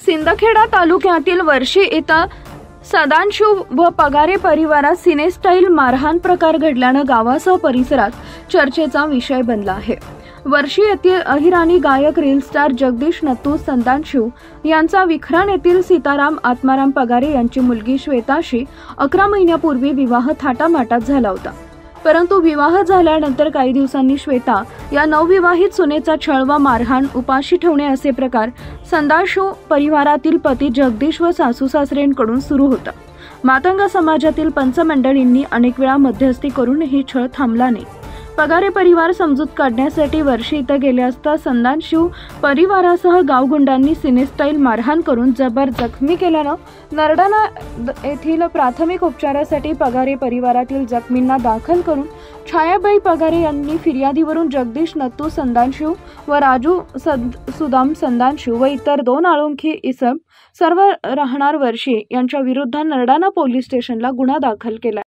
सिंदखेडा तालुक्यातील वर्षी येथे सदांशु व पगारे परिवारात सिनेस्टाईल मारहाण प्रकार घडल्याने गावासह परिसरात चर्चेचा विषय बनला आहे। वर्षी येथील अहिराणी गायक रील स्टार जगदीश नत्तू सदांशु यांचा विखरान येथील सीताराम आत्माराम पगारे यांची मुलगी श्वेताशी 11 महिन्यापूर्वी विवाह थाटामाटात झाला होता। परंतु विवाह झाल्यानंतर काही दिवसांनी श्वेता या नवविवाहित सुनेचा छळ व मारहाण, उपाशी ठेवणे असे प्रकार सदांशु परिवारातील पती जगदीश व सासू सासऱ्यांकडून सुरू होता। मातंग समाजातील पंचमंडळींनी अनेक वेळा मध्यस्थी करून ही छळ थांबला नाही। पगारे परिवार समजूत काढण्यासाठी वर्षी इथं गेले असता सदांशु परिवारासह गावगुंडांनी सिनेस्टाईल मारहाण करून जबर जखमी केल्यानं नरडाणा येथील प्राथमिक उपचारासाठी पगारे परिवारातील जखमींना दाखल करून छायाबाई पगारे यांनी फिर्यादीवरून जगदीश नत्तू सदांशु व राजू सुदाम सदांशु व इतर 2 अनोळखी इसम सर्व राहणार वर्षी यांच्या विरुद्ध नरडाणा पोलीस स्टेशनला गुन्हा दाखल केला।